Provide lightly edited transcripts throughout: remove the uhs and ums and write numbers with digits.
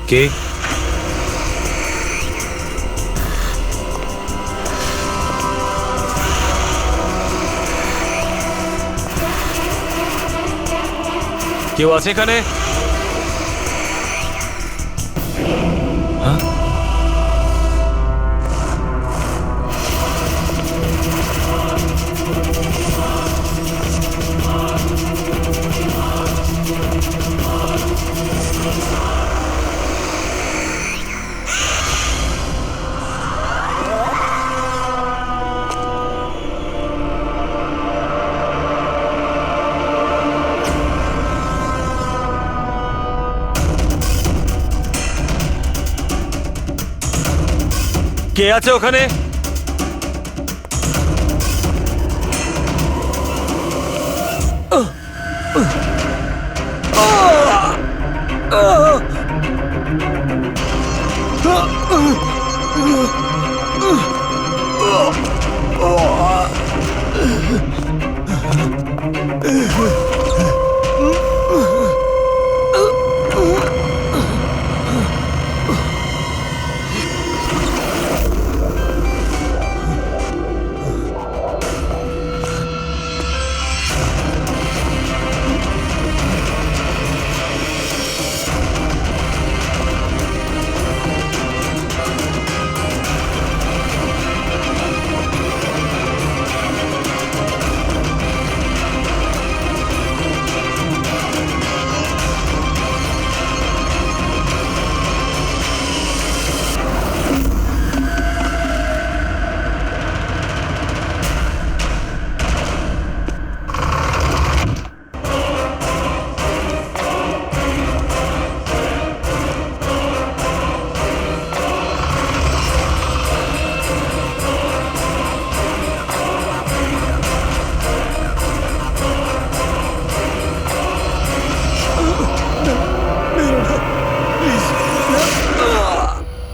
কে? কেউ আছে এখানে? হ্যাঁ? কে আছে ওখানে?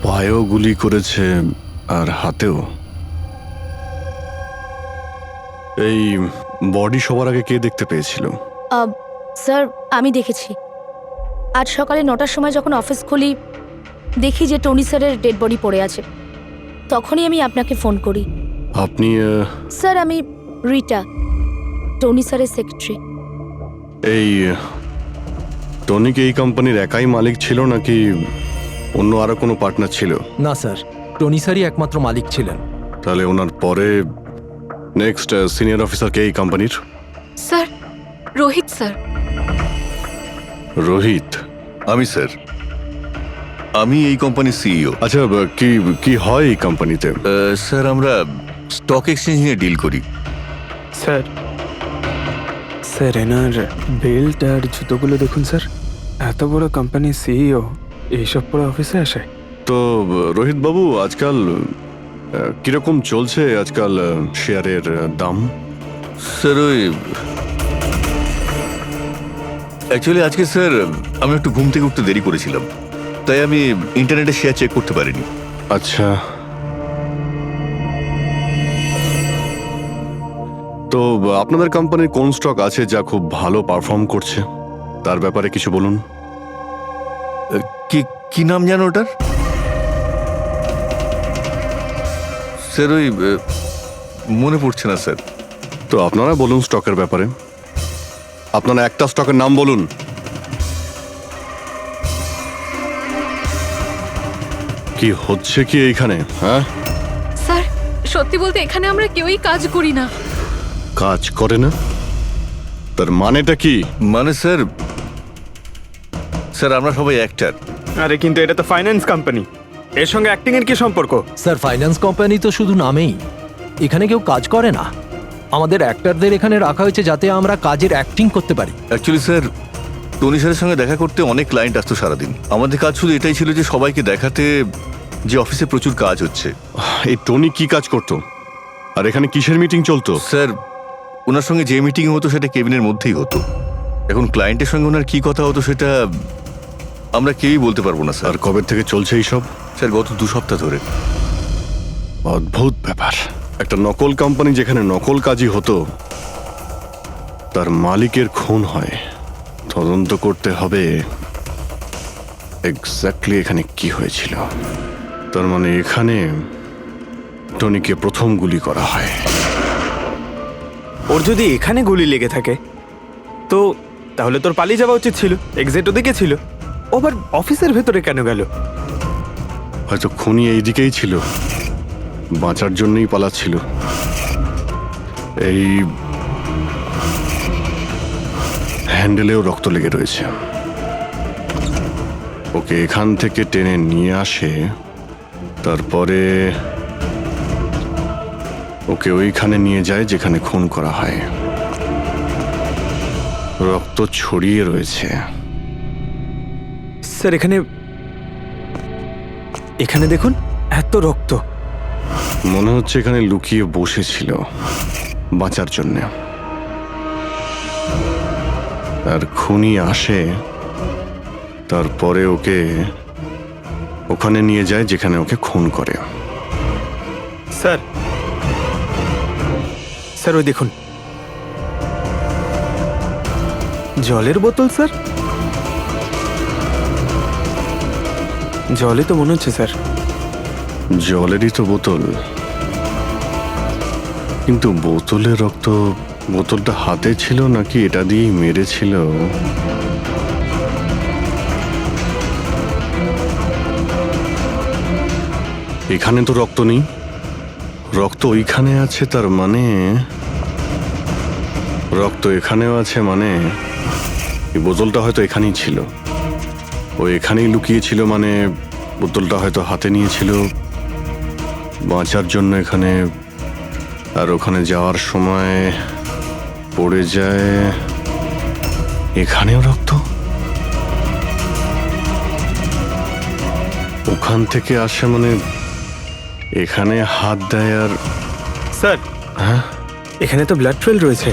পায়েও গুলি করেছে আর হাতেও। এই বডি সবার আগে কে দেখতে পেয়েছিল? স্যার আমি দেখেছি। আজ সকালে 9টার সময় যখন অফিস খুলি দেখি যে টনি স্যারের ডেড বডি পড়ে আছে, তখনই আমি আপনাকে ফোন করি। আপনি স্যার আমি রিটা, টনি স্যারের সেক্রেটারি। এই টনি কি এই কোম্পানির একাই মালিক ছিল নাকি অন্য আরো কোনো পার্টনার ছিল? না স্যার, টনি স্যারই একমাত্র মালিক ছিলেন। তাহলে ওনার পরে নেক্সট সিনিয়র অফিসার কে এই কোম্পানির? Sir, Rohit sir. রোহিত? আমি স্যার, আমি এই কোম্পানির সিইও। আচ্ছা, কি কি হয় এই কোম্পানিতে? স্যার আমরা স্টক এক্সচেঞ্জ নিয়ে ডিল করি। স্যার স্যার এনার বেল্ট আর জুতোগুলো দেখুন স্যার। এত বড় কোম্পানির সিইও এইসব পরে অফিসে আসে? তো রোহিত বাবু, আজকাল কিরকম চলছে আজকাল শেয়ারের দাম? স্যার ওই অ্যাকচুয়ালি আজকে স্যার আমি একটু ঘুম থেকে উঠতে দেরি করেছিলাম, তাই আমি ইন্টারনেটে শেয়ার চেক করতে পারিনি। আচ্ছা, তো আপনাদের কোম্পানির কোন স্টক আছে যা খুব ভালো পারফর্ম করছে? তার ব্যাপারে কিছু বলুন। কি কি নাম জানো ওটার? স্যার ওই মনে পড়ছে না স্যার। তো আপনারা বলুন স্টকের ব্যাপারে। আপনারা একটা স্টকের নাম বলুন। কি হচ্ছে কি এইখানে? হ্যাঁ, স্যার সত্যি বলতে এখানে আমরা কেউই কাজ করি না। কাজ করে না? তার মানেটা কি? মানে স্যার, স্যার আমরা সবাই অ্যাক্টর। আরে কিন্তু এটা তো ফাইন্যান্স কোম্পানি, এর সঙ্গে অ্যাক্টিং এর কি সম্পর্ক? স্যার ফাইন্যান্স কোম্পানি তো শুধু নামেই, এখানে কেউ কাজ করে না। আমাদের অ্যাক্টরদের এখানে রাখা হয়েছে যাতে আমরা কাজের অ্যাক্টিং করতে পারি। অ্যাকচুয়ালি স্যার, টনি স্যারের সঙ্গে দেখা করতে অনেক ক্লায়েন্ট আসতো সারাদিন। আমাদের কাজ শুধু এটাই ছিল যে সবাইকে দেখাতে যে অফিসে প্রচুর কাজ হচ্ছে। এই টনি কি কাজ করতো আর এখানে কিসের মিটিং চলতো? স্যার ওনার সঙ্গে যে মিটিং হতো সেটা কেবিনের মধ্যেই হতো। এখন ক্লায়েন্টের সঙ্গে ওনার কি কথা হতো সেটা আমরা কেউই বলতে পারবো না স্যার। আর কবে থেকে চলছে এইসব? স্যার গত 2 সপ্তাহ ধরে। অদ্ভুত ব্যাপার। একটা নকল কোম্পানি যেখানে নকল কাজই হতো, তার মালিকের খুন হয়। তদন্ত করতে হবে। এক্স্যাক্টলি এখানে কি হয়েছিল। তার মানে এখানে টনিকে প্রথম গুলি করা হয়। ওর যদি এখানে গুলি লেগে থাকে তো তাহলে তোর পালিয়ে যাওয়া উচিত ছিল, এক্সিট ওদিকে ছিল। ও আবার অফিসের ভেতরে কেন গেল? হয়তো খুনি এইদিকেই ছিল, বাঁচার জন্যই পালাচ্ছিল। এই হ্যান্ডেলেও রক্ত লেগে রয়েছে। ওকে এখান থেকে টেনে নিয়ে আসে, তারপরে ওকে ওইখানে নিয়ে যায় যেখানে খুন করা হয়। রক্ত ছড়িয়ে রয়েছে। স্যার এখানে এখানে দেখুন, এত রক্ত। মনে হচ্ছে এখানে লুকিয়ে বসেছিল বাঁচার জন্য। আর খুনি আসে, তারপরে ওকে ওখানে নিয়ে যায় যেখানে ওকে খুন করে। স্যার স্যার ওই দেখুন, জলের বোতল। স্যার জলে তো মনে হচ্ছে স্যার। জলেরই তো বোতল, কিন্তু বোতলের রক্ত, বোতলটা হাতে ছিল নাকি এটা দিয়েই মেরেছিল? এখানে তো রক্ত নেই, রক্ত ওইখানে আছে। তার মানে রক্ত এখানেও আছে, মানে এই বোতলটা হয়তো এখানেই ছিল। ও এখানেই লুকিয়েছিল, মানে বোতলটা হয়তো হাতে নিয়েছিল বাঁচার জন্য এখানে, আর ওখানে যাওয়ার সময় পড়ে যায়। এখানেও রক্ত, ওখান থেকে আসে, মানে এখানে হাত দেয়। আর স্যার হ্যাঁ, এখানে তো ব্লাড ট্রেল রয়েছে।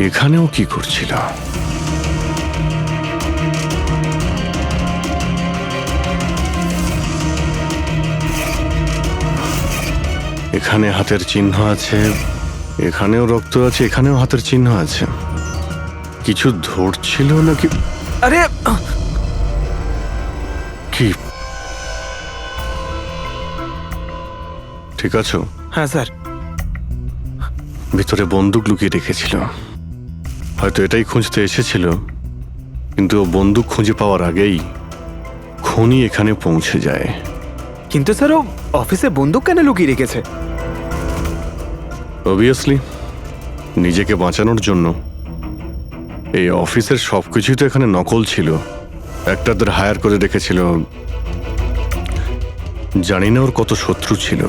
এখানেও কি করছিল? এখানে হাতের চিহ্ন আছে, এখানেও রক্ত আছে, এখানেও হাতের চিহ্ন আছে। কিছু ধরছিল নাকি? আরে কি ঠিক আছো? হ্যাঁ স্যার। ভিতরে বন্দুক লুকিয়ে রেখেছিল, হয়তো এটাই খুঁজতে এসেছিল। কিন্তু ও বন্দুক খুঁজে পাওয়ার আগেই খুনি এখানে পৌঁছে যায়। কিন্তু স্যার ও অফিসে বন্দুক কেন লুকিয়ে রেখেছে? অবভিয়াসলি নিজেকে বাঁচানোর জন্য। এই অফিসের সবকিছুই তো এখানে নকল ছিল, একটাদের হায়ার করে রেখেছিল। জানি না ওর কত শত্রু ছিল।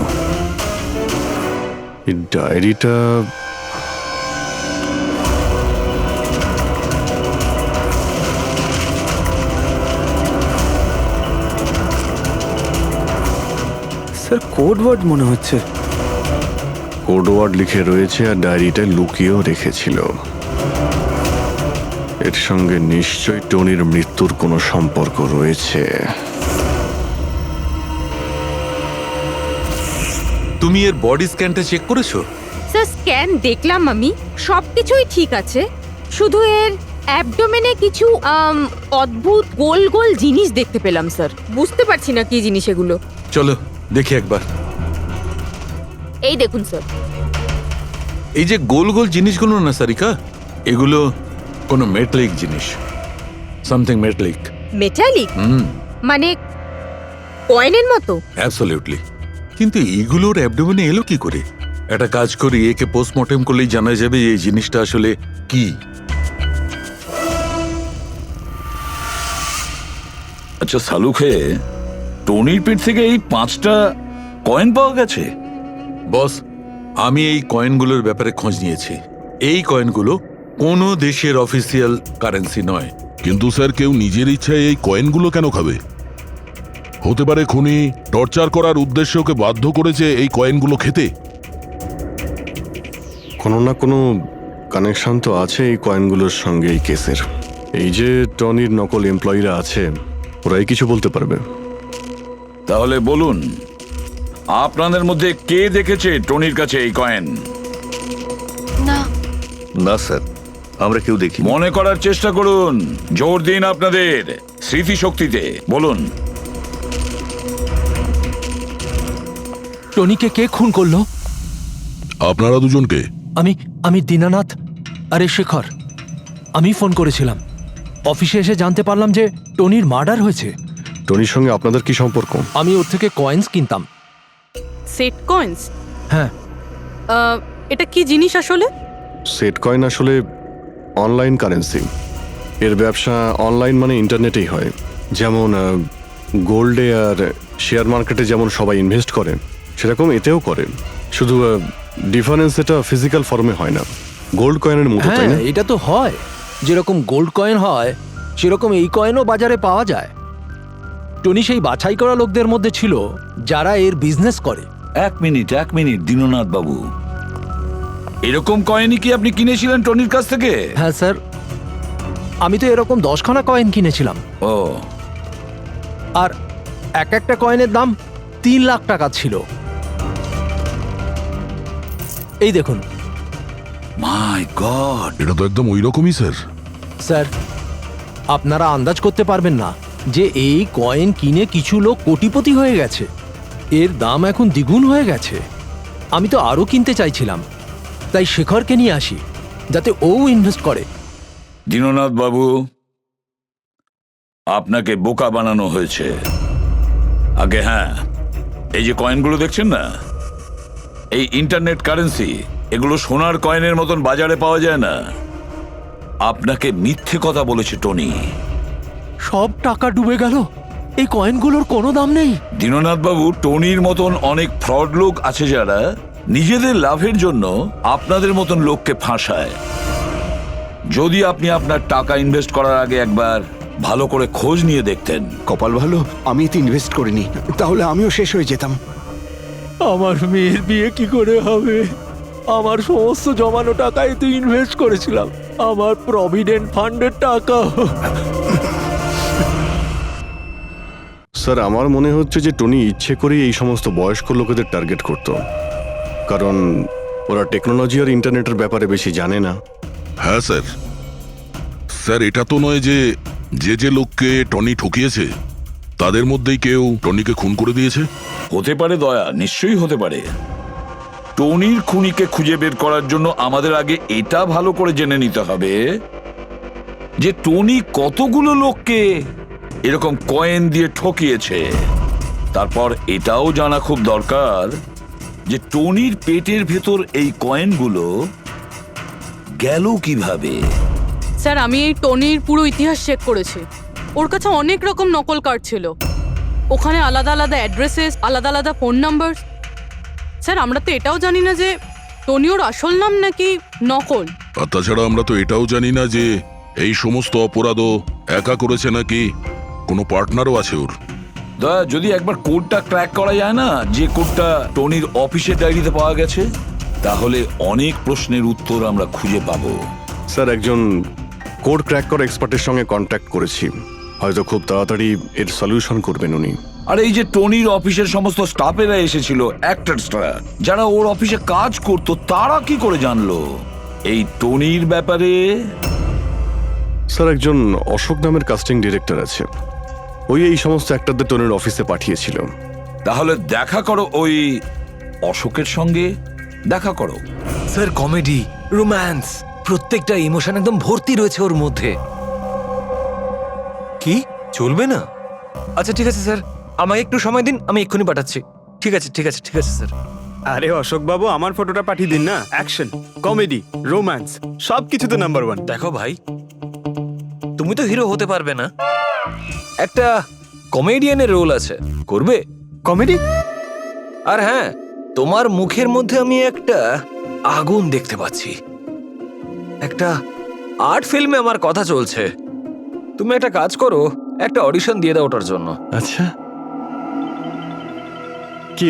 এই ডায়েরিটা স্যার কোড ওয়ার্ড মনে হচ্ছে। কোড ওয়ার্ড লিখে রয়েছে, আর ডায়েরিটা লুকিয়েও রেখেছিল। এর সঙ্গে নিশ্চয়ই টনির মৃত্যুর কোনো সম্পর্ক রয়েছে। তুমি এর বডি স্ক্যানটা চেক করেছো? স্যার স্ক্যান দেখলাম আমি, সবকিছুই ঠিক আছে, শুধু এর অ্যাবডোমেনে কিছু অদ্ভুত গোল গোল জিনিস দেখতে পেলাম স্যার। বুঝতে পারছি না কি জিনিস এগুলো। চলো দেখি একবার। এই দেখুন স্যার। এই যে গোল গোল জিনিসগুলো না সারিকা, এগুলো কোনো মেটালিক জিনিস, সামথিং মেটালিক। মেটালিক? মানে কয়েনের মতো? অ্যাবসলিউটলি। কিন্তু এইগুলোর অ্যাবডোমেনে এলো কি করে? একটা কাজ করি, একে পোস্টমর্টেম করলেই জানা যাবে এই জিনিসটা আসলে কি। আচ্ছা সালুখে, টনির পিঠ থেকে এই 5টা কয়েন পাওয়া গেছে? বস, আমি এই কয়েনগুলোর ব্যাপারে খোঁজ নিয়েছি। এই কয়েনগুলো কোনো দেশের অফিসিয়াল কারেন্সি নয়। কিন্তু স্যার, কেউ নিজের ইচ্ছায় এই কয়েনগুলো কেন খাবে? হতে পারে খুনি টর্চার করার উদ্দেশ্যে ওকে বাধ্য করেছে এই কয়েনগুলো খেতে। কোনো না কোনো কানেকশন তো আছে এই কয়েনগুলোর সঙ্গে এই কেসের। এই যে টনির নকল এমপ্লয়িরা আছে, ওরাই কিছু বলতে পারবে। তাহলে বলুন, আপনাদের মধ্যে কে দেখেছে টনির কাছে এই কয়েন? না, না স্যার, আমরা কেউ দেখি। মনে করার চেষ্টা করুন, জোর দিন আপনাদের স্মৃতিশক্তিতে। বলুন, টনিকে কে খুন করলো? আপনারা দুজনকে? আমি দীনানাথ। আরে শেখর, আমি ফোন করেছিলাম। অফিসে এসে জানতে পারলাম যে টনির মার্ডার হয়েছে। টনির সঙ্গে আপনাদের কি সম্পর্ক? আমি ওর থেকে কয়েন্স কিনতাম। Set coins? হ্যাঁ। এটা কি জিনিস আসলে? সেট কয়েন আসলে অনলাইন কারেন্সি। এর ব্যবসা অনলাইন মানে ইন্টারনেটেই হয়। যেমন গোল্ডে আর শেয়ার মার্কেটে যেমন সবাই ইনভেস্ট করে, সেরকম এতেও করে। শুধু ডিফারেন্স এটা ফিজিক্যাল ফর্মে হয় না, গোল্ড কয়েনের মতো, তাই না? হ্যাঁ, এটা তো হয়। যেরকম গোল্ড কয়েন হয় সেরকম এই কয়েনও বাজারে পাওয়া যায়। টনি সেই বাছাই করা লোকদের মধ্যে ছিল যারা এর বিজনেস করে। এক মিনিট দীননাথ বাবু, এরকম কয়েনই কি আপনি কিনেছিলেন টনির কাছ থেকে? হ্যাঁ স্যার, আমি তো এরকম 10খানা কয়েন কিনেছিলাম। ও, আর এক একটা কয়েনের দাম 3 লাখ টাকা ছিল। এই দেখুন। মাই গড! এটা তো একদম ওই রকমই স্যার। স্যার, আপনারা আন্দাজ করতে পারবেন না যে এই কয়েন কিনে কিছু লোক কোটিপতি হয়ে গেছে। এর দাম এখন দ্বিগুণ হয়ে গেছে। আমি তো আরও কিনতে চাইছিলাম, তাই শেখরকে নিয়ে আসি যাতে ও ইনভেস্ট করে। দীননাথ বাবু, আপনাকে বোকা বানানো হয়েছে। আগে হ্যাঁ, এই যে কয়েনগুলো দেখছেন না, এই ইন্টারনেট কারেন্সি, এগুলো সোনার কয়েনের মতন বাজারে পাওয়া যায় না। আপনাকে মিথ্যে কথা বলেছে টনি। সব টাকা ডুবে গেল, এই কয়েনগুলোর কোনো দাম নেই। দীননাথ বাবু, টনির মতন অনেক ফ্রড লোক আছে যারা নিজেদের লাভের জন্য আপনাদের মতন লোককে ফাঁসায়। যদি আপনি আপনার টাকা ইনভেস্ট করার আগে একবার ভালো করে খোঁজ নিয়ে দেখতেন। কপাল ভালো আমি এতে ইনভেস্ট করিনি, তাহলে আমিও শেষ হয়ে যেতাম। আমার মেয়ের বিয়ে কি করে হবে? আমার সমস্ত জমানো টাকা এতে ইনভেস্ট করেছিলাম, আমার প্রভিডেন্ট ফান্ডের টাকা। স্যার, আমার মনে হচ্ছে যে টনি ইচ্ছে করেই এই সমস্ত বয়স্ক লোকেদের টার্গেট করত, কারণ ওরা টেকনোলজি আর ইন্টারনেটের ব্যাপারে বেশি জানে না। হ্যাঁ স্যার। স্যার, এটা তো নয় যে যে লোককে টনি ঠকিয়েছে তাদের মধ্যেই কেউ টনিকে খুন করে দিয়েছে? হতে পারে দয়া, নিশ্চয়ই হতে পারে। টনির খুনিকে খুঁজে বের করার জন্য আমাদের আগে এটা ভালো করে জেনে নিতে হবে যে টনি কতগুলো লোককে এরকম কয়েন দিয়ে ঠকিয়েছে। তারপর এটাও জানা খুব দরকার যে টনির পেটের ভেতর এই কয়েনগুলো গেল কিভাবে। স্যার, আমি এই টনির পুরো ইতিহাস চেক করেছি। ওর কাছে অনেক রকম নকল কার্ড ছিল, ওখানে আলাদা আলাদা অ্যাড্রেসেস, আলাদা আলাদা ফোন নাম্বার। স্যার, আমরা তো এটাও জানি না যে টনি ওর আসল নাম নাকি নকল। আর তাছাড়া আমরা তো এটাও জানি না যে এই সমস্ত অপরাধও একা করেছে নাকি কোনো পার্টনারও আছে ওর। দয়া, যদি একবার কোডটা ক্র্যাক করা যায় না, যে কোডটা টনির অফিসের ডায়েরিতে পাওয়া গেছে, তাহলে অনেক প্রশ্নের উত্তর আমরা খুঁজে পাবো। স্যার, একজন কোড ক্র্যাক করা এক্সপার্টের সঙ্গে কন্ট্যাক্ট করেছি, হয়তো খুব তাড়াতাড়ি এর সলিউশন করবেন উনি। আর এই যে টনির অফিসের সমস্ত স্টাফেরা এসেছিল, অ্যাক্টরসরা যারা ওর অফিসে কাজ করতো, তারা কি করে জানলো এই টনির ব্যাপারে? স্যার, একজন অশোক নামের কাস্টিং ডিরেক্টর আছে, ওই এই সমস্ত অ্যাক্টরদের টনির অফিসে পাঠিয়েছিল। তাহলে দেখা করো ওই অশোকের সঙ্গে, দেখা করো। স্যার, কমেডি, রোম্যান্স, প্রত্যেকটা ইমোশন একদম ভর্তি রয়েছে ওর মধ্যে। কি চলবে না? আচ্ছা ঠিক আছে স্যার, আমাকে একটু সময় দিন, আমি এক্ষুনি পাঠাচ্ছি। ঠিক আছে স্যার। আরে অশোক বাবু, আমার ফটোটা পাঠিয়ে দিন না। অ্যাকশন, কমেডি, রোম্যান্স সব কিছুতে নাম্বার 1। দেখো ভাই, তুমি তো হিরো হতে পারবে না, একটা কমেডিয়ানের রোল আছে, করবে? কমেডি? আর হ্যাঁ, তোমার মুখের মধ্যে আমি একটা আগুন দেখতে পাচ্ছি। একটা আর্ট ফিল্মে আমার কথা চলছে, তুমি একটা কাজ করো, একটা অডিশন দিয়ে দাও ওটার জন্য। আচ্ছা, কি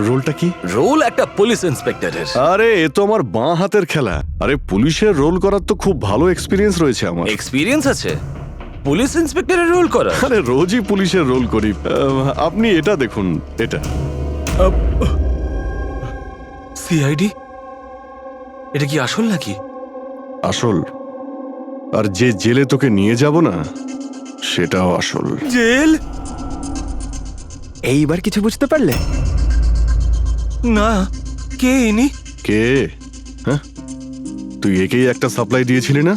রোলটা কি? রোল একটা পুলিশ ইন্সপেক্টরের। আরে, এ তো আমার বাঁ হাতের খেলা। আরে, পুলিশের রোল করার তো খুব ভালো এক্সপিরিয়েন্স রয়েছে আমার। এক্সপিরিয়েন্স আছে পুলিশ ইন্সপেক্টরের রোল করা? আরে, রোজই পুলিশের রোল করি। আপনি এটা দেখুন, এটা সিআইডি। এটা কি আসল নাকি? আসল। আর যে জেলে তোকে নিয়ে যাব না সেটাও আসল। জেল? এইবার কিছু বুঝতে পারলে? না, কে ইনি? কে? হ্যাঁ, তুই একেই একটা সাপ্লাই দিয়েছিলি না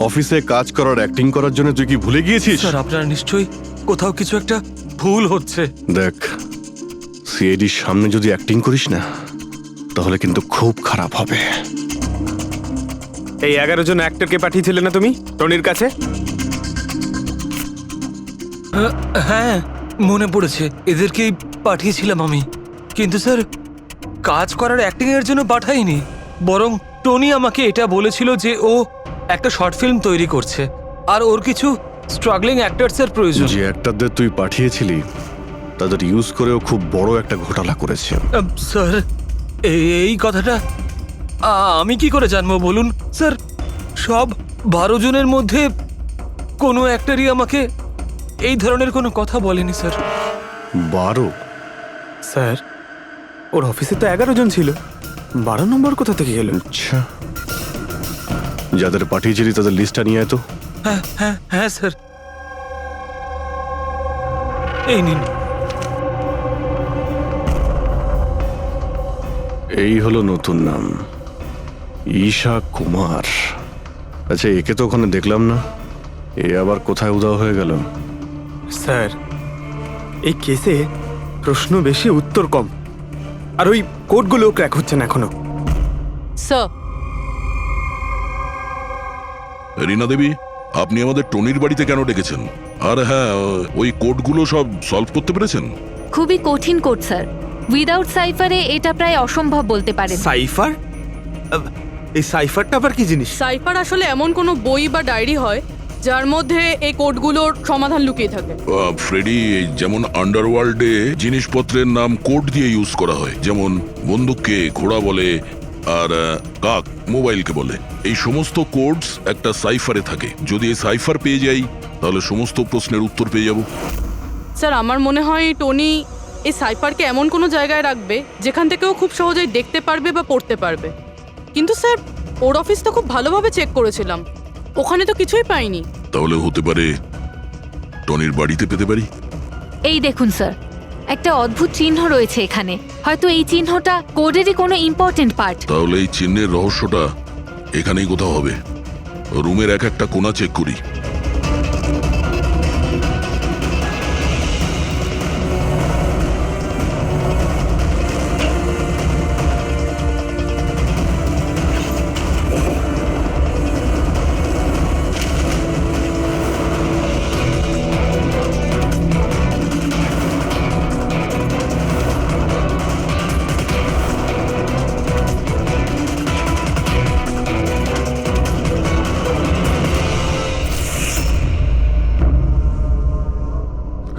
অফিসে কাজ করার, অ্যাক্টিং করার জন্য? তুই কি ভুলে গিয়েছিস? স্যার, আপনার নিশ্চয়ই কোথাও কিছু একটা ভুল হচ্ছে। দেখ, সিআইডির সামনে যদি অ্যাক্টিং করিস না তাহলে কিন্তু খুব খারাপ হবে। এই 11 জন অ্যাক্টরকে পাঠিয়েছিলে না তুমি টনির কাছে? হ্যাঁ, মনে পড়েছে, এদেরকেই পাঠিয়েছিলাম আমি। কিন্তু স্যার, কাজ করার অ্যাক্টিং এর জন্য পাঠাইনি, বরং টনি আমাকে এটা বলেছিল যে ও একটা শর্ট ফিল্ম তৈরি করছে আর ওর কিছু স্ট্রাগলিং অ্যাক্টরসের প্রয়োজন। যে অ্যাক্টরদের তুই পাঠিয়েছিলি তাদের ইউজ করেও খুব বড় একটা ঘোটালা করেছে। স্যার, এই কথাটা আমি কি করে জানবো বলুন স্যার? সব 12 জনের মধ্যে কোনো অ্যাক্টরই আমাকে এই ধরনের কোনো কথা বলেনি স্যার। 12? স্যার, ওর অফিসে তো 11 জন ছিল, 12 নম্বর কোথা থেকে গেল? আচ্ছা, যাদের পাঠিয়েছিলি তাদের লিস্টটা নিয়ে আয় তো। হ্যাঁ হ্যাঁ হ্যাঁ স্যার, এই নিন। এই হলো নতুন নাম, ঈশা কুমার। আচ্ছা, একে তো ওখানে দেখলাম না, এ আবার কোথায় উধাও হয়ে গেল? স্যার, এই কেসে প্রশ্ন বেশি উত্তর কম, আর ওই কোডগুলো ক্র্যাক হচ্ছে না এখনো। স্যার, রীনা দেবী, আপনি আমাদের টনির বাড়িতে কেন ডেকেছেন? আর হ্যাঁ, ওই কোডগুলো সব সলভ করতে পেরেছেন? খুবই কঠিন কোড স্যার, উইদাউট সাইফারে এটা প্রায় অসম্ভব বলতে পারেন। সাইফার? এই সাইফারটা আবার কি জিনিস? সাইফার আসলে এমন কোনো বই বা ডায়েরি হয় যার মধ্যে এই কোডগুলোর সমাধান লুকিয়ে থাকে। ফ্রেডি, যেমন আন্ডারওয়ার্ল্ডে জিনিসপত্রের নাম কোড দিয়ে ইউজ করা হয়, যেমন বন্দুককে ঘোড়া বলে আর কাক মোবাইলকে বলে। এই সমস্ত কোডস একটা সাইফারে থাকে। যদি এই সাইফার পেয়ে যাই তাহলে সমস্ত প্রশ্নের উত্তর পেয়ে যাব। স্যার, আমার মনে হয় টনি এই সাইফারকে এমন কোনো জায়গায় রাখবে যেখান থেকেও খুব সহজেই দেখতে পারবে বা পড়তে পারবে। কিন্তু স্যার, ওর অফিস তো খুব ভালোভাবে চেক করেছিলাম, ওখানে তো কিছুই পাইনি। তাহলে হতে পারে টনির বাড়িতে পেতে পারি। এই দেখুন স্যার, একটা অদ্ভুত চিহ্ন রয়েছে এখানে, হয়তো এই চিহ্নটা কোডেরই কোনো ইম্পর্টেন্ট পার্ট। তাহলে এই চিহ্নের রহস্যটা এখানেই কোথাও হবে। রুমের এক একটা কোণা চেক করি।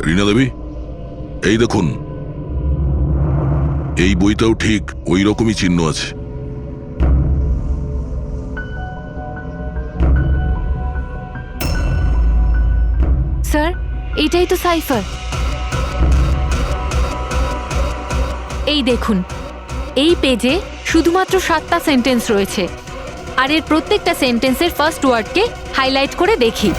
রীনা দেবী, এই দেখুন, এই বইটাও ঠিক ওই রকমই চিহ্ন আছে। স্যার, এটাই তো সাইফার। এই দেখুন, এই পেজে শুধুমাত্র 7টা সেন্টেন্স রয়েছে, আর এর প্রত্যেকটা সেন্টেন্সের ফার্স্ট ওয়ার্ডকে হাইলাইট করে দেখি।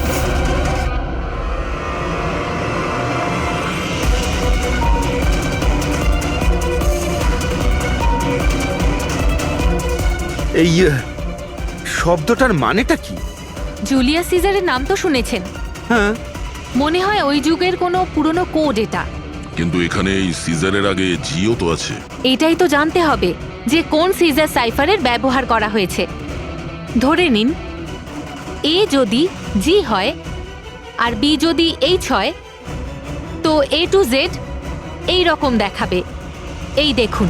এই শব্দটার মানেটা কি? জুলিয়াস সিজারের নাম তো শুনেছেন? হ্যাঁ। মনে হয় ওই যুগের কোনো পুরনো কোড এটা। কিন্তু এখানে এই সিজারের আগে জিও তো আছে। এটাই তো জানতে হবে যে কোন সিজার সাইফারের ব্যবহার করা হয়েছে। ধরে নিন, এ যদি জি হয় আর বি যদি এইচ হয়, তো এ টু জেড এই রকম দেখাবে। এই দেখুন,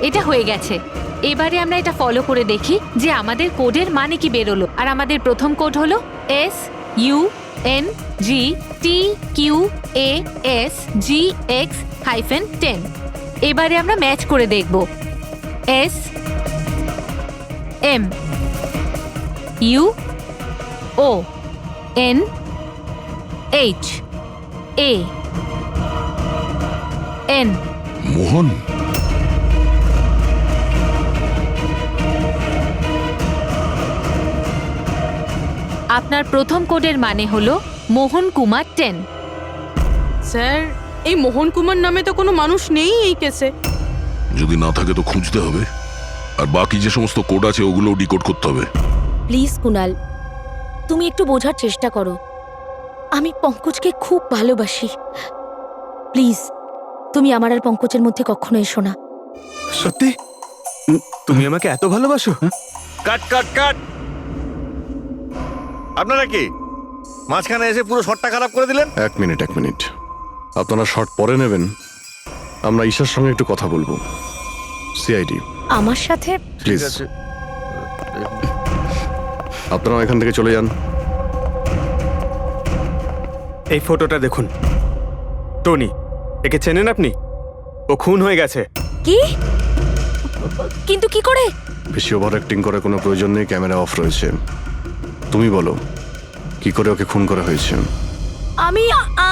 এটা হয়ে গেছে। এবারে আমরা এটা ফলো করে দেখি যে আমাদের কোডের মানে কি বেরোলো। আর আমাদের প্রথম কোড হলো SUNGTQASGX-10। এবারে আমরা ম্যাচ করে দেখব। U O N H A N. Mohan? আপনার প্রথম কোডের মানে হলো মোহন কুমার 10। স্যার এই মোহন কুমার নামে তো কোনো মানুষ নেই এই কেসে। যদি না থাকে তো খুঁজতে হবে, আর বাকি যে সমস্ত কোড আছে ওগুলো ডিকোড করতে হবে। প্লিজ কুনাল, তুমি একটু বোঝার চেষ্টা করো। আমি পঙ্কজকে খুব ভালোবাসি। প্লিজ তুমি আমার আর পঙ্কজের মধ্যে কখনো এসো না। সত্যি তুমি আমাকে এত ভালোবাসো? কাট কাট কাট! আপনারা কি মাঝখানে এসে পুরো শটটা খারাপ করে দিলেন? এক মিনিট, আপনারা শর্ট পরে নেবেন, আমরা ঈশার সঙ্গে একটু কথা বলবো। সিআইডি আমার সাথে? প্লিজ আপনারা এখান থেকে চলে যান। এই ফটোটা দেখুন। টনি, একে চেনেন আপনি? ও খুন হয়ে গেছে। কি? কিন্তু কি করে? বেশি ওভার অ্যাক্টিং করার কোনো প্রয়োজন নেই, ক্যামেরা অফ রয়েছে। তুমি বলো কি করে ওকে খুন করা হয়েছে? আমি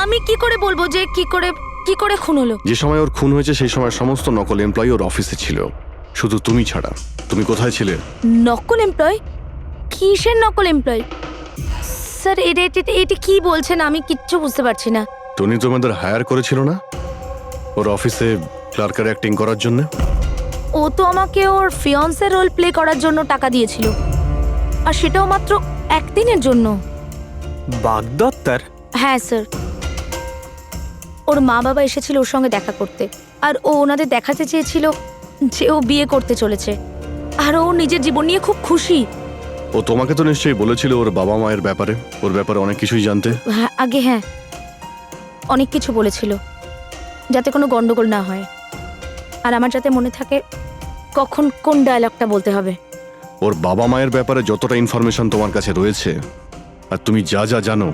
আমি কি করে বলবো যে কি করে খুন হলো? যে সময় ওর খুন হয়েছে সেই সময় সমস্ত নকল এমপ্লয়ি ওর অফিসে ছিল, শুধু তুমি ছাড়া। তুমি কোথায় ছিলে? নকল এমপ্লয়? কিসের নকল এমপ্লয়? স্যার এটা কি বলছেন? আমি কিচ্ছু বুঝতে পারছি না। টনি তোমাদের হায়ার করেছিল না ওর অফিসে ক্লার্কের অ্যাক্টিং করার জন্য? ও তো আমাকে ওর ফিয়ন্সে রোল প্লে করার জন্য টাকা দিয়েছিল, আর সেটাও মাত্র একদিনের জন্য। বাগদত্তার? হ্যাঁ স্যার, ওর মা বাবা এসেছিল ওর সঙ্গে দেখা করতে, আর ও ওনাদের দেখাতে চেয়েছিল যে ও বিয়ে করতে চলেছে, আর ও নিজের জীবন নিয়ে খুব খুশি। ও তোমাকে তো নিশ্চয়ই বলেছিল ওর বাবা মায়ের ব্যাপারে, ওর ব্যাপারে অনেক কিছুই জানতে। হ্যাঁ হ্যাঁ, অনেক কিছু বলেছিল, যাতে কোনো গন্ডগোল না হয়, আর আমার যাতে মনে থাকে কখন কোন ডায়লগটা বলতে হবে। ওর বাবা মায়ের ব্যাপারে যতটা ইনফরমেশন তোমার কাছে রয়েছে আর তুমি যা যা জানো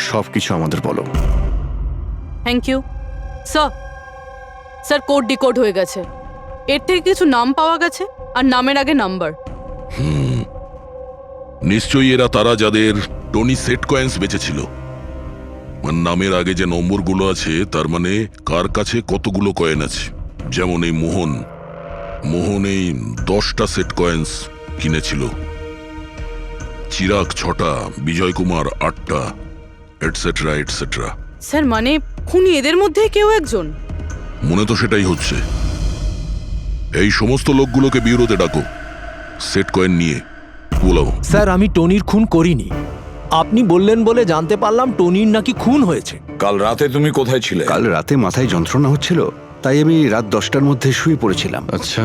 সব কিছু আমাদের বলো। Thank you sir. Sir code decode হয়ে গেছে। এর থেকে কিছু নাম পাওয়া গেছে, আর নামের আগে নাম্বার। নিশ্চয়ই এরা তারা যাদের টনি সেট কয়েন্স বেঁচেছিল। মানে নামের আগে যে নম্বরগুলো আছে তার মানে কার কাছে কতগুলো কয়েন আছে। যেমন এই মোহন এই 10টা সেট কয়েন্স কিনেছিল, চিরাগ 6টা, বিজয় কুমার 8টা, এটসেট্রা এটসেট্রা। স্যার মানে খুনি এদের মধ্যে কেউ একজন? মনে তো সেটাই হচ্ছে। এই সমস্ত লোকগুলোকে বিউরোতে ডাকো, সেট কয়েন নিয়ে বলাও। স্যার আমি টনির খুন করিনি। আপনি বললেন বলে জানতে পারলাম টনির নাকি খুন হয়েছে। কাল রাতে তুমি কোথায় ছিলে? কাল রাতে মাথায় যন্ত্রণা হচ্ছিল, তাই আমি রাত 10টার মধ্যে শুয়ে পড়েছিলাম। আচ্ছা,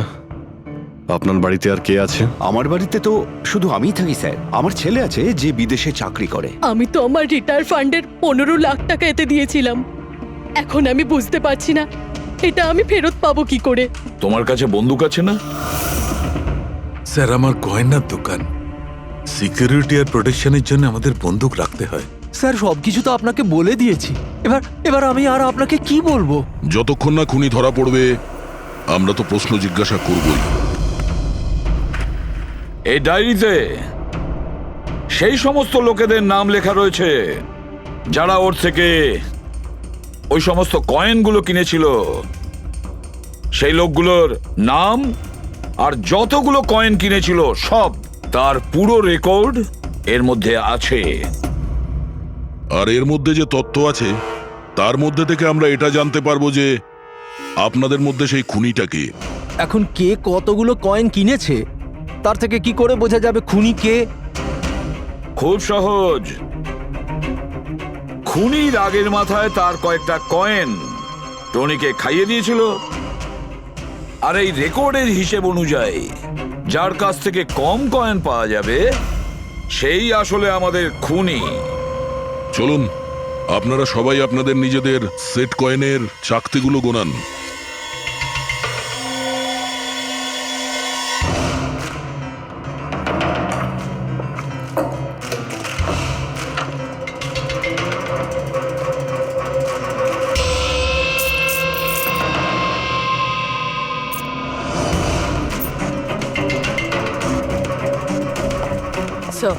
আপনার বাড়িতে আর কে আছে? আমার বাড়িতে তো শুধু আমিই থাকি স্যার। আমার ছেলে আছে যে বিদেশে চাকরি করে। আমি তো আমার রিটায়ার ফান্ডের 15 লাখ টাকা এতে দিয়েছিলাম। এখন আমি বুঝতে পারছি না এটা আমি ফেরত পাবো কি করে। তোমার কাছে বন্দুক আছে না? স্যার আমার গয়নার দোকান, সিকিউরিটি আর প্রোটেকশনের জন্য আমাদের বন্দুক রাখতে হয়। স্যার সবকিছু তো আপনাকে বলে দিয়েছি, এবার আমি আর আপনাকে কি বলবো? যতক্ষণ না খুনি ধরা পড়বে আমরা তো প্রশ্ন জিজ্ঞাসা করবই। এই ডায়েরিতে সেই সমস্ত লোকেদের নাম লেখা রয়েছে যারা ওর থেকে ওই সমস্ত কয়েনগুলো কিনেছিল। সেই লোকগুলোর নাম আর যতগুলো কয়েন কিনেছিল সব, তার পুরো রেকর্ড এর মধ্যে আছে। আর এর মধ্যে যে তথ্য আছে তার মধ্যে থেকে আমরা এটা জানতে পারবো যে আপনাদের মধ্যে সেই খুনিটা কে। এখন কে কতগুলো কয়েন কিনেছে তার থেকে কি করে বোঝা যাবে খুনি কে? খুব সহজ। খুনি রাগের মাথায় তার কয়েকটা কয়েন টনিকে খাইয়ে দিয়েছিল, আর এই রেকর্ডের হিসেব অনুযায়ী যার কাছ থেকে কম কয়েন পাওয়া যাবে সেই আসলে আমাদের খুনি। চলুন আপনারা সবাই আপনাদের নিজেদের সেট কয়েনের চাকতিগুলো গোনান। স্যার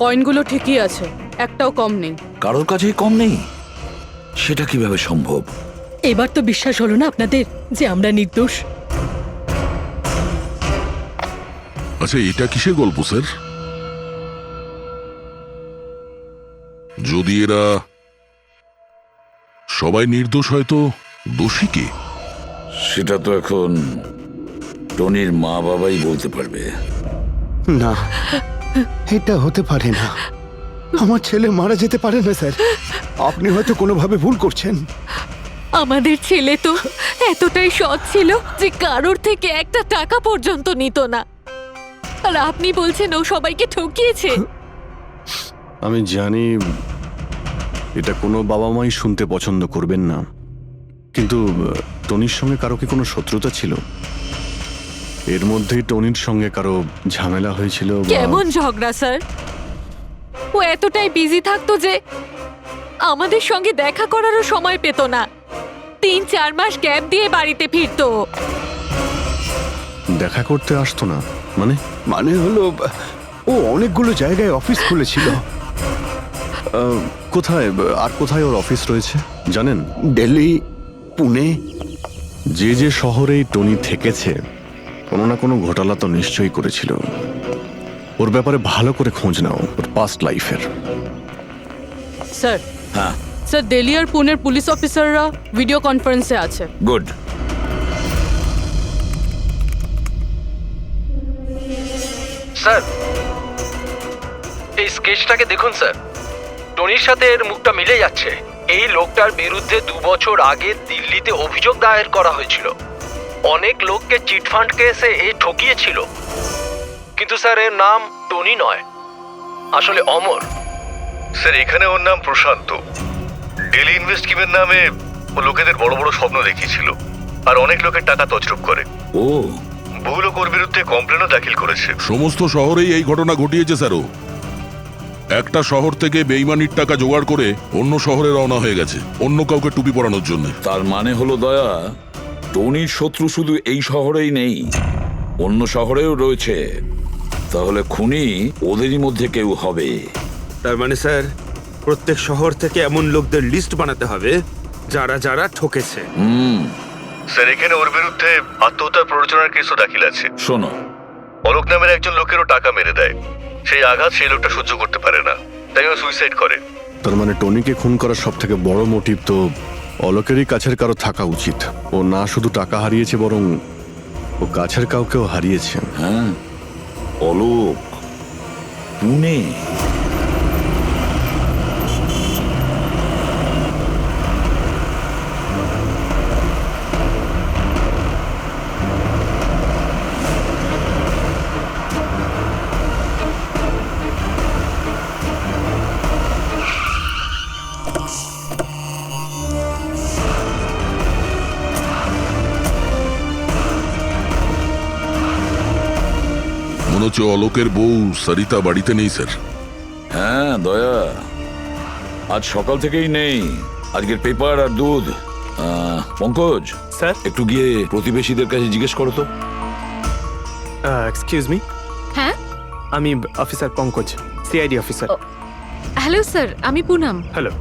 কয়েনগুলো ঠিকই আছে, একটাও কম নেই। কারোর কাছেই কম নেই? সেটা কিভাবে সম্ভব? এবার তো বিশ্বাস হলো না আপনাদের যে আমরা নির্দোষ? আচ্ছা, এটা কিসের গল্প স্যার? যদি এরা সবাই নির্দোষ হয় তো দোষী কে? সেটা তো এখন টনির মা বাবাই বলতে পারবে। না, এটা হতে পারে না। আমার ছেলে মারা যেতে পারে না স্যার। আপনি হয়তো কোনোভাবে ভুল করছেন। আমাদের ছেলে তো এতটাই সৎ ছিল যে কারোর থেকে একটা টাকা পর্যন্ত নিত না, আর আপনি বলছেন ও সবাইকে ঠকিয়েছে। আমি জানি এটা কোনো বাবা মাই শুনতে পছন্দ করবেন না, কিন্তু টনির সঙ্গে কারো কি কোনো শত্রুতা ছিল? এর মধ্যেই টনির সঙ্গে কারো ঝামেলা হয়েছিল বা- কেমন ঝগড়া স্যার? ও এতটাই বিজি থাকতো যে আমাদের সঙ্গে দেখা করারও সময় পেত না। 3-4 মাস গ্যাপ দিয়ে বাড়িতে ফিরতো। দেখা করতে আসতো না মানে? মানে হলো ও অনেকগুলো জায়গায় অফিস খুলেছিল। কোথায় আর কোথায় ওর অফিস রয়েছে জানেন? দিল্লি, পুনে। যে যে শহরেই টনি থেকেছে কোনো না কোনো ঘোটালা তো নিশ্চয়ই করেছিল। ওর ব্যাপারে ভালো করে খোঁজ নাও, ওর পাস্ট লাইফের। স্যার, হ্যাঁ, স্যার দিল্লি আর পুনের পুলিশ অফিসাররা ভিডিও কনফারেন্সে আছে। গুড। স্যার, এই স্কেচটাকে দেখুন স্যার। টনির সাথে এর মুখটা মিলে যাচ্ছে। এই লোকটার বিরুদ্ধে 2 বছর আগে দিল্লিতে অভিযোগ দায়ের করা হয়েছিল। অনেক লোককে চিটফান্ড কেসে এ ঠকিয়েছিল। কিন্তু স্যার এর নাম টনি নয়, আসলে অমর। স্যার, এখানে ওর নাম প্রশান্ত। ডেলি ইনভেস্ট স্কিমের নামে ও লোকেদের বড় বড় স্বপ্ন দেখিয়েছিল আর অনেক লোকের টাকা তছরূপ করে। ও, বহু লোক ওর বিরুদ্ধে কমপ্লেনও দাখিল করেছে। সমস্ত শহরেই এই ঘটনা ঘটিয়েছে স্যারও। একটা শহর থেকে বেইমানির টাকা জোগাড় করে অন্য শহরে রওনা হয়ে গেছে অন্য কাউকে টুপি পরানোর জন্য। তার মানে হলো দয়া, টনির শত্রু শুধু এই শহরেই নেই, অন্য শহরেও রয়েছে। তাহলে খুনি ওদেরই মধ্যে কেউ হবে। তার মানে স্যার প্রত্যেক শহর থেকে এমন লোকদের লিস্ট বানাতে হবে যারা যারা ঠকেছে। স্যার, এখানে ওর বিরুদ্ধে আত্মহত্যার প্ররোচনার কেসও দাখিল আছে। শোনো, অলোক নামের একজন লোকেরও টাকা মেরে দেয়। সেই আঘাত সেই লোকটা সহ্য করতে পারে না, তাই ও সুইসাইড করে। তার মানে টনিকে খুন করার সব থেকে বড় মোটিভ তো অলোকেরই কাছের কারো থাকা উচিত। ও না শুধু টাকা হারিয়েছে, বরং ও কাছের কাউকেও হারিয়েছে। হ্যাঁ, অলোক, পুনে। মনে হচ্ছে অলোকের বউ সরিতা বাড়িতে নেই স্যার। হ্যাঁ দয়া, আজ সকাল থেকেই নেই। আজকের পেপার আর দুধ। পঙ্কজ স্যার, একটু গিয়ে প্রতিবেশীদের কাছে জিজ্ঞেস করো তো। Excuse me. হ্যাঁ, আমি officer Pankaj, CID officer. Hello sir, আমি পুনম। হ্যালো।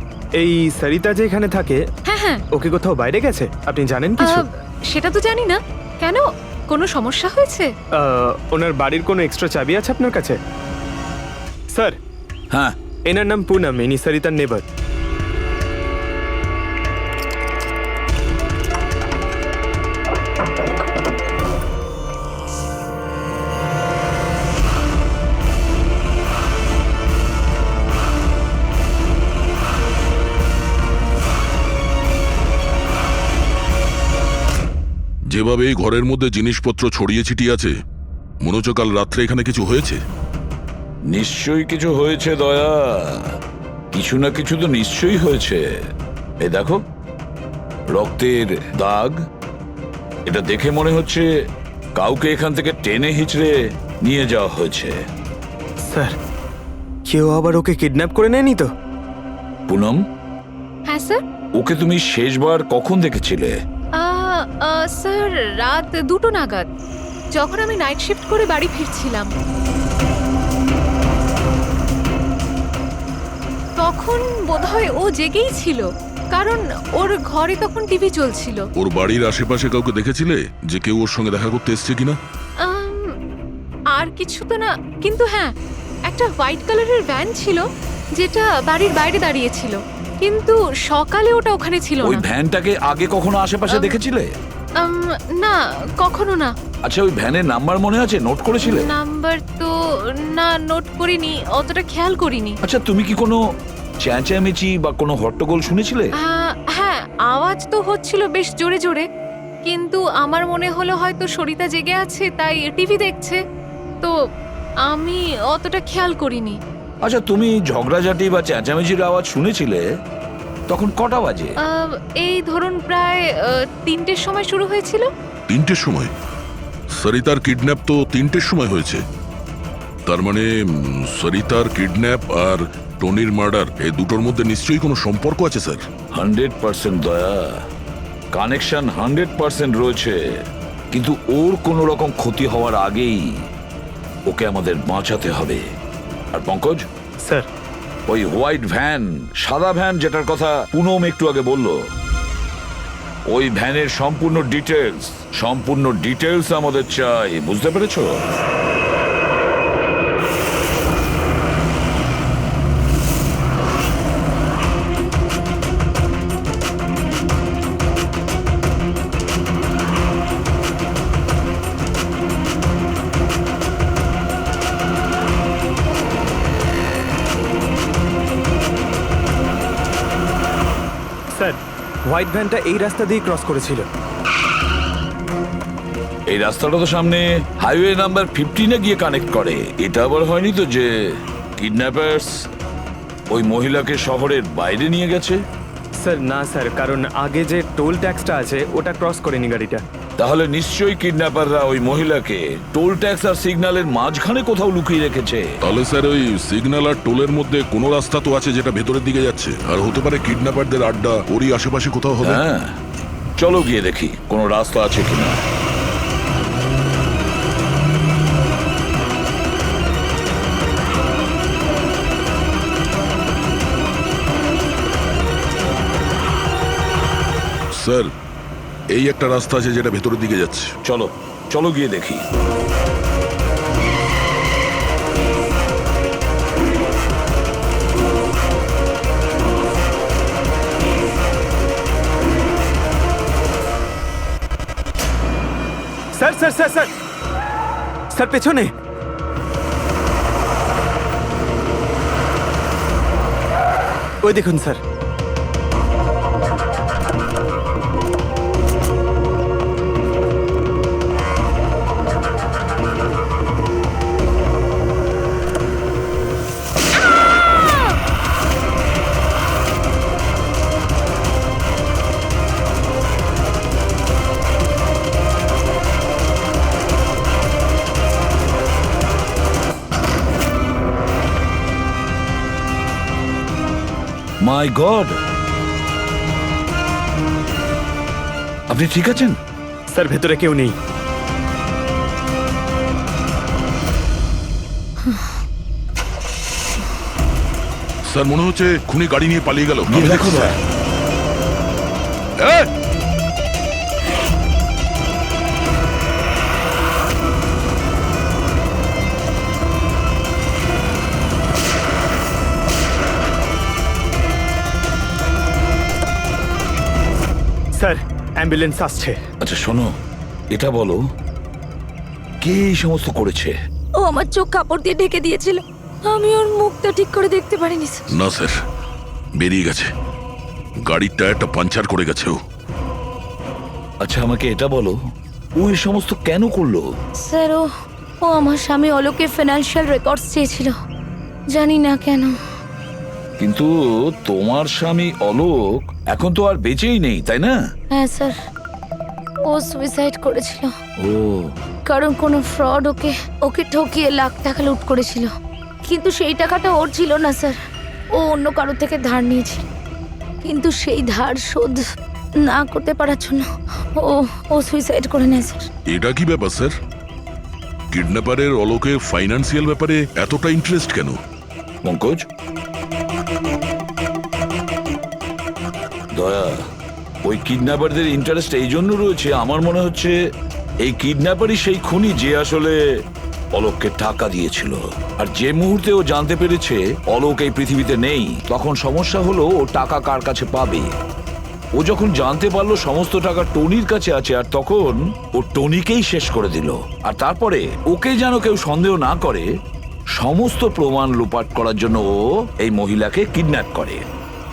এই সরিতা যে এখানে থাকে, হ্যাঁ হ্যাঁ, ওকে কোথাও বাইরে গেছে আপনি জানেন কিছু? সেটা তো জানি না। কেন, কোনো সমস্যা হয়েছে? ওনার বাড়ির কোনো এক্সট্রা চাবি আছে আপনার কাছে? স্যার, হ্যাঁ, এনার নাম পুনম, ইনি সরিতার নেবার। যেভাবে এই ঘরের মধ্যে জিনিসপত্র ছড়িয়ে ছিটিয়ে আছে, মনে হচ্ছে কাল রাত্রে এখানে কিছু হয়েছে। নিশ্চয়ই কিছু হয়েছে দয়া, কিছু না কিছু তো নিশ্চয়ই হয়েছে। এই দেখো, রক্তের দাগ। এটা দেখে মনে হচ্ছে কাউকে এখান থেকে টেনে হিচড়ে নিয়ে যাওয়া হয়েছে। স্যার, কেউ আবার ওকে কিডন্যাপ করে নেয়নি তো? পুনম, হ্যাঁ স্যার। ওকে তুমি শেষবার কখন দেখেছিলে? স্যার, রাত 2টো নাগাদ, যখন আমি নাইট শিফট করে বাড়ি ফিরছিলাম। তখন বোধহয় ও জেগেই ছিল, কারণ ওর ঘরে তখন টিভি চলছিল। ওর বাড়ির আশেপাশে কাউকে দেখেছিলে যে কেউ ওর সঙ্গে দেখা করতে এসছে কিনা? আর কিছু তো না, কিন্তু হ্যাঁ, একটা হোয়াইট কালারের ভ্যান ছিল যেটা বাড়ির বাইরে দাঁড়িয়েছিল, কিন্তু সকালে ওটা ওখানে ছিল ওই না। ভ্যানটাকে আগে কখনো আশেপাশে দেখেছিলে? না, কখনো না। আচ্ছা, ওই ভ্যানের নাম্বার মনে আছে? নোট করেছিলে? নাম্বার তো না, নোট করিনি, অতটা খেয়াল করিনি। আচ্ছা, তুমি কি কোনো চেঁচামেচি বা কোনো হট্টগোল শুনেছিলে? হ্যাঁ, আওয়াজ তো হচ্ছিল বেশ জোরে জোরে, কিন্তু আমার মনে হলো হয়তো সরিতা জেগে আছে তাই টিভি দেখছে, তো আমি অতটা খেয়াল করিনি। আচ্ছা, তুমি ঝগড়াঝাটি বা চেঁচামেচির আওয়াজ শুনেছিলে তখন কটা বাজে? এই ধরুন প্রায় 3টের সময় শুরু হয়েছিল। 3টের সময়? সরিতার কিডন্যাপ তো 3টের সময় হয়েছে। তার মানে সরিতার কিডন্যাপ আর টনির মার্ডার এই দুটোর মধ্যে নিশ্চয়ই কোনো সম্পর্ক আছে স্যার। 100% দয়া, কানেকশন 100% রয়েছে, কিন্তু ওর কোনো রকম ক্ষতি হওয়ার আগেই ওকে আমাদের বাঁচাতে হবে। আর পঙ্কজ স্যার, ওই হোয়াইট ভ্যান, সাদা ভ্যান যেটার কথা পুনম একটু আগে বলল, ওই ভ্যানের সম্পূর্ণ ডিটেলস আমাদের চাই, বুঝতে পেরেছো? স্যার, হোয়াইট ভ্যানটা এই রাস্তা দিয়ে ক্রস করেছিল। এই রাস্তাটা তো সামনে হাইওয়ে নাম্বার 15-এ গিয়ে কানেক্ট করে। এটা আবার হয়নি তো যে কিডন্যাপার্স ওই মহিলাকে শহরের বাইরে নিয়ে গেছে? স্যার না স্যার, কারণ আগে যে টোল ট্যাক্সটা আছে ওটা ক্রস করেনি গাড়িটা। তাহলে নিশ্চয়ই কিডন্যাপাররা ওই মহিলাকে টোল ট্যাক্স আর সিগন্যালের মাঝখানে কোথাও লুকিয়ে রেখেছে। তাহলে স্যার ওই সিগন্যাল আর টোলের মধ্যে কোনো রাস্তা তো আছে যেটা ভেতরের দিকে যাচ্ছে, আর হতে পারে কিডন্যাপারদের আড্ডা ওরই আশেপাশে কোথাও হবে। হ্যাঁ, চলো গিয়ে দেখি কোনো রাস্তা আছে কিনা। স্যার, এই একটা রাস্তা আছে যেটা ভেতরের দিকে যাচ্ছে। চলো চলো গিয়ে দেখি। Sir sir sir sir sir, পেছনে। ওই দেখুন স্যার। মাই গড, আপনি ঠিক আছেন? স্যার, ভেতরে কেউ নেই। স্যার, মনে হচ্ছে খুনি গাড়ি নিয়ে পালিয়ে গেল। দেখো স্যার। স্যার, অ্যাম্বুলেন্স আসছে। আচ্ছা শোনো, এটা বলো কে এই সমস্ত করেছে? ও আমার চোখ কাপড় দিয়ে ঢেকে দিয়েছিল, আমি ওর মুখটা ঠিক করে দেখতে পারিনি স্যার। না স্যার, বেরিয়ে গেছে, গাড়ির টায়ারটা পাঞ্চার করে গেছে ও। আচ্ছা আমাকে এটা বলো, ও এই সমস্ত কেন করলো? স্যার, ও আমার স্বামী অলোকের ফিনান্সিয়াল রেকর্ডস চেয়েছিল, জানি না কেন। কিন্তু তোমার স্বামী অলোক এখন তো আর বেঁচেই নেই, তাই না? হ্যাঁ স্যার, ও সুইসাইড করেছিল, ও কারণ কোনো ফ্রড ওকে ঠকিয়ে লাখ টাকা লুট করেছিল, কিন্তু সেই টাকাটা ওর ছিল না স্যার, ও অন্য কারোর থেকে ধার নিয়েছিল, কিন্তু সেই ধার শোধ না করতে পারার জন্য ও সুইসাইড করে নেয় স্যার। এটা কি ব্যাপার স্যার? কিডন্যাপারের অলোকের ফাইন্যান্সিয়াল ব্যাপারে এতটা ইন্টারেস্ট কেন? পঙ্কজ, দয়া, ওই কিডন্যাপারদের ইন্টারেস্ট এই জন্য রয়েছে, আমার মনে হচ্ছে এই কিডন্যাপারই সেই খুনি যে আসলে অলোককে টাকা দিয়েছিল। আর যে মুহূর্তে ও জানতে পেরেছে অলোক এই পৃথিবীতে নেই, তখন সমস্যা হলো ও টাকা কার কাছে পাবে। ও যখন জানতে পারলো সমস্ত টাকা টনির কাছে আছে, আর তখন ও টনিকেই শেষ করে দিল। আর তারপরে ওকে যেন কেউ সন্দেহ না করে, সমস্ত প্রমাণ লোপাট করার জন্য ও এই মহিলাকে কিডন্যাপ করে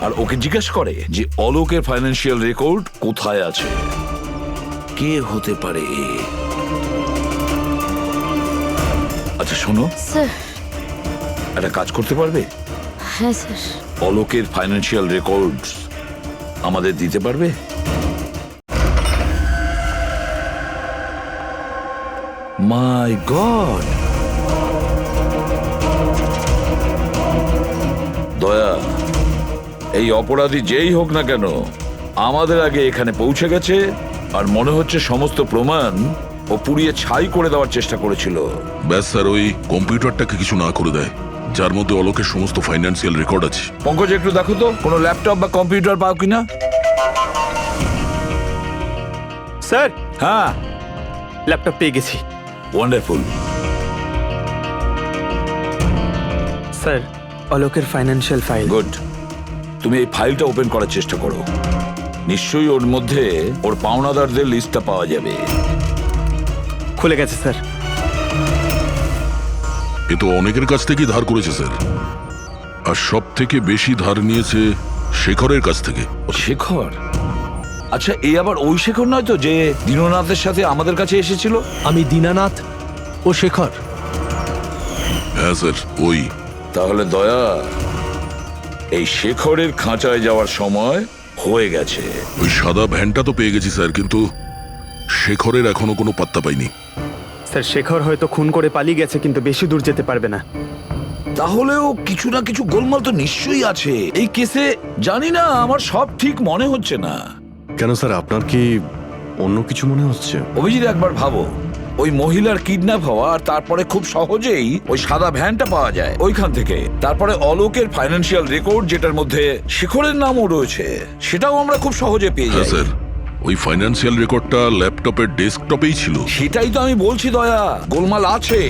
আর ওকে জিজ্ঞেস করে যে অলোকের ফাইন্যান্সিয়াল রেকর্ড কোথায় আছে। কে হতে পারে? আচ্ছা শোনো, স্যার। একটা কাজ করতে পারবে? হ্যাঁ স্যার। অলোকের ফাইন্যান্সিয়াল রেকর্ড আমাদের দিতে পারবে? মাই গড! দয়া, এই অপরাধী যেই হোক না কেন আমাদের আগে এখানে পৌঁছে গেছে, আর মনে হচ্ছে সমস্ত প্রমাণ ও পুড়িয়ে ছাই করে দেওয়ার চেষ্টা করেছিল। ব্যাস স্যার, ওই কম্পিউটারটাকে কিছু না করে দেয় যার মধ্যে অলোকের সমস্ত ফাইন্যান্সিয়াল রেকর্ড আছে। পঙ্কজ, একটু দেখো তো কোনো ল্যাপটপ বা কম্পিউটার পাও কিনা। স্যার, হ্যাঁ, ল্যাপটপ পেয়ে গেছি। ওয়ান্ডারফুল। স্যার, অলোকের ফাইন্যান্সিয়াল ফাইল। গুড। তুমি এই ফাইলটা ওপেন করার চেষ্টা করো, নিশ্চয়ই ওর মধ্যে ওর পাওনাদারদের লিস্টটা পাওয়া যাবে। খুলে গেছে স্যার। এ তো অনেকের কাছ থেকেই ধার করেছে স্যার, আর সব থেকে বেশি ধার নিয়েছে শেখরের কাছ থেকে। শেখর? আচ্ছা, এই আবার ওই শেখর নয় তো যে দীননাথের সাথে আমাদের কাছে এসেছিল? আমি দীনানাথ ও শেখর। হ্যাঁ স্যার, ওই। তাহলে দয়া, এই শেখরের খাঁচায় যাওয়ার সময় হয়ে গেছে। ওই সাদা ভ্যানটা তো পেয়ে গেছি স্যার, কিন্তু শেখরের এখনো কোনো পাত্তা পাইনি। স্যার, শেখর হয়তো খুন করে পালিয়ে গেছে, কিন্তু বেশি দূর যেতে পারবে না। তাহলেও কিছু না কিছু গোলমাল তো নিশ্চয়ই আছে এই কেসে। জানি না, আমার সব ঠিক মনে হচ্ছে না। কেন স্যার, আপনার কি অন্য কিছু মনে হচ্ছে? অভিজিৎ, একবার ভাবো, ওই মহিলার কিডন্যাপ হওয়া, আর তারপরে খুব সহজেই ওই সাদা ভ্যানটা পাওয়া যায় ওইখান থেকে। তারপরে অলোকের ফাইন্যান্সিয়াল রেকর্ড, যেটার মধ্যে শেখরের নামও রয়েছে, সেটাও আমরা খুব সহজে পেয়ে হ্যাঁ যাই। স্যার, ওই ফাইন্যান্সিয়াল রেকর্ডটা ল্যাপটপের ডেস্কটপেই ছিল। সেটাই তো আমি বলছি দয়া, গোলমাল আছে।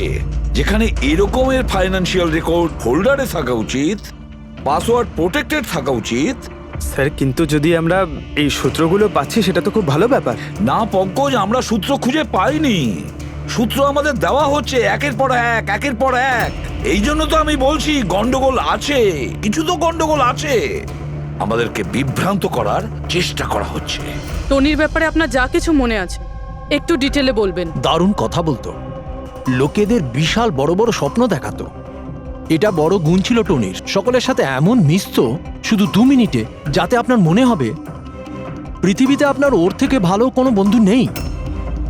যেখানে এরকমের ফাইন্যান্সিয়াল রেকর্ড ফোল্ডারে থাকা উচিত, পাসওয়ার্ড প্রোটেক্টেড থাকা উচিত। স্যার, কিন্তু যদি আমরা এই সূত্রগুলো পাচ্ছি সেটা তো খুব ভালো ব্যাপার। না পঙ্কজ, আমরা সূত্র খুঁজে পাইনি। সূত্র আমাদের দেওয়া হচ্ছে একের পর এক, একের পর এক। এই জন্য তো আমি বলছি গন্ডগোল আছে, কিছু তো গন্ডগোল আছে। আমাদেরকে বিভ্রান্ত করার চেষ্টা করা হচ্ছে। টনির ব্যাপারে আপনার যা কিছু মনে আছে একটু ডিটেলে বলবেন। দারুণ কথা বলতো, লোকেদের বিশাল বড় বড় স্বপ্ন দেখাতো। এটা বড় গুণ ছিল টনির, সকলের সাথে এমন মিশতো শুধু 2 মিনিটে, যাতে আপনার মনে হবে পৃথিবীতে আপনার ওর থেকে ভালো কোনো বন্ধু নেই।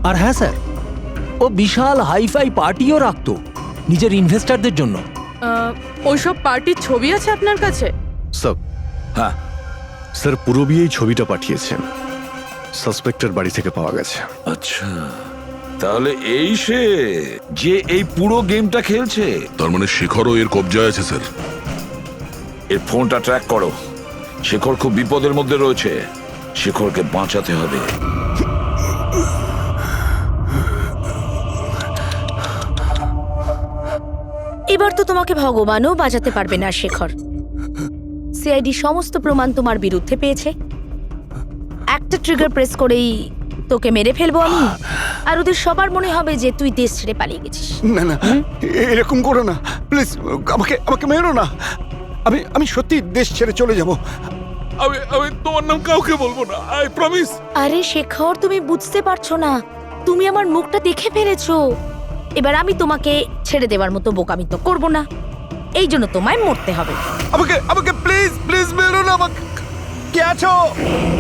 আর হ্যাঁ স্যার, ও বিশাল হাইফাই পার্টিও রাখতো নিজের ইনভেস্টারদের জন্য। ওইসব পার্টির ছবি আছে আপনার কাছে? স্যার, হ্যাঁ স্যার, পূরবী এই ছবিটা পাঠিয়েছেন, সাসপেক্টের বাড়ি থেকে পাওয়া গেছে। আচ্ছা, তাহলে এই সে যে এই পুরো গেমটা খেলছে। তার মানে শেখরও এর কবজায় আছে স্যার। এর ফোনটা ট্র্যাক করো। শেখর খুব বিপদের মধ্যে রয়েছে, শেখরকে বাঁচাতে হবে। এবার তো তোমাকে ভগবানও বাঁচাতে পারবে না শেখর। সিআইডি সমস্ত প্রমাণ তোমার বিরুদ্ধে পেয়েছে। একটা ট্রিগার প্রেস করেই তোকে মেরে ফেলবো আমি, আর ওদের সবার মনে হবে যে তুই দেশ ছেড়ে পালিয়ে গেছিস। না না, এরকম করো না প্লিজ, আমাকে আমাকে মেরো না। আমি সত্যি দেশ ছেড়ে চলে যাব। আমি তোমার নাম কাউকে বলবো না, আই প্রমিস। আরে শেখর, তুমি বুঝতে পারছো না, তুমি আমার মুখটা দেখে ফেলেছো। এবার আমি তোমাকে ছেড়ে দেওয়ার মতো বোকামি তো করবো না, এই জন্য তোমায় মরতে হবে। আমাকে আমাকে প্লিজ প্লিজ মেরো না। আমাকে কে আছো?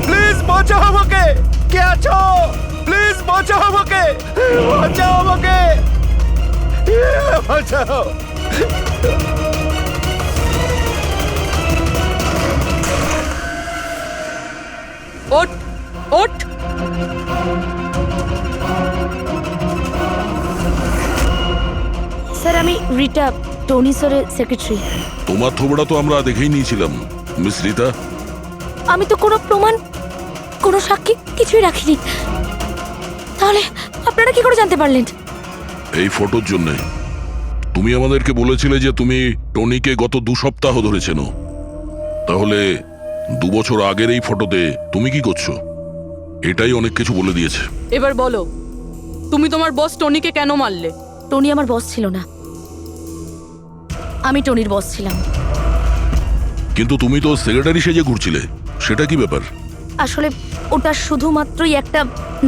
প্লিজ বাঁচাও আমাকে। কে আছো? প্লিজ বাঁচাও আমাকে, বাঁচাও আমাকে, বাঁচাও। ওঠ ওঠ। স্যার, আমি রিটা, টনি স্যারের সেক্রেটারি। তোমার থোবড়া তো আমরা দেখেই নিয়েছিলাম মিস রিতা। আমি তো কোনো প্রমাণ, কোনো সাক্ষী কিছুই রাখিনি। তাহলে আপনারা কি করে জানতে পারলেন? এই ফটোর জন্যে তুমি আমাদেরকে বলেছিলে যে তুমি টনিকে গত 2 সপ্তাহ ধরে চেনো। তাহলে 2 বছর আগের এই ফটোতে তুমি কি করছো? এটাই অনেক কিছু বলে দিয়েছে। এবার বলো, তুমি তোমার বস টনিকে কেন মারলে? টনি আমার বস ছিল না, আমি টনির বস ছিলাম। কিন্তু তুমি তো সেক্রেটারি সেজে ঘুরছিলে, সেটা কি ব্যাপার? আসলে ওটা শুধুমাত্রই একটা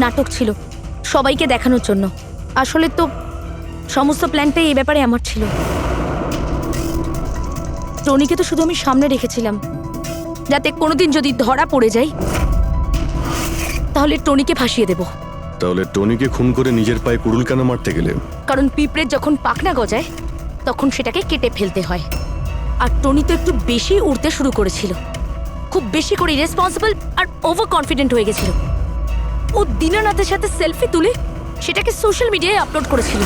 নাটক ছিল, সবাইকে দেখানোর জন্য। আসলে তো সমস্ত প্ল্যানটাই এই ব্যাপারে আমার ছিল। টনিকে তো শুধু আমি সামনে রেখেছিলাম, যাতে কোনোদিন যদি ধরা পড়ে যাই তাহলে টনিকে ফাঁসিয়ে দেব। তাহলে টনিকে খুন করে নিজের পায়ে কুড়ুল কেন মারতে গেলে? কারণ পিঁপড়ের যখন পাখনা গজায় তখন সেটাকে কেটে ফেলতে হয়। আর টনি তো একটু বেশি উড়তে শুরু করেছিল, খুব বেশি করে রেসপন্সিবল আর ওভার কনফিডেন্ট হয়ে গেছিল। ও দীনানাথের সাথে সেলফি তুলে সেটাকে সোশ্যাল মিডিয়ায় আপলোড করেছিল।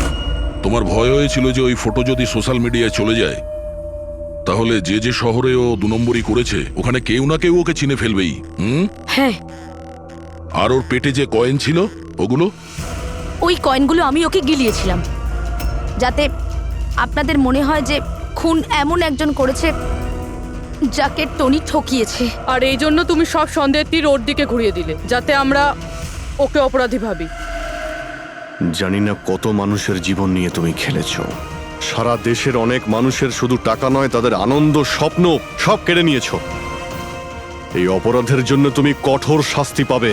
তোমার ভয় হয়েছিল যে ওই ফটো যদি সোশ্যাল মিডিয়ায় চলে যায় তাহলে যে যে শহরে ও 2 নম্বরই করেছে ওখানে কেউ না কেউ ওকে চিনে ফেলবেই। হ্যাঁ, আর ওর পেটে যে কয়েন ছিল ওগুলো? ওই কয়েনগুলো আমি ওকে গিলিয়েছিলাম, যাতে আপনাদের মনে হয় যে খুন এমন একজন করেছে যাকে টনি ঠকিয়েছে। আর এই জন্য তুমি সব সন্দেহের তীর ওর দিকে ঘুরিয়ে দিলে, যাতে আমরা ওকে অপরাধী ভাবি। জানি না কত মানুষের জীবন নিয়ে তুমি খেলেছো। সারা দেশের অনেক মানুষের শুধু টাকা নয়, তাদের আনন্দ, স্বপ্ন সব কেড়ে নিয়েছো। এই অপরাধের জন্য তুমি কঠোর শাস্তি পাবে।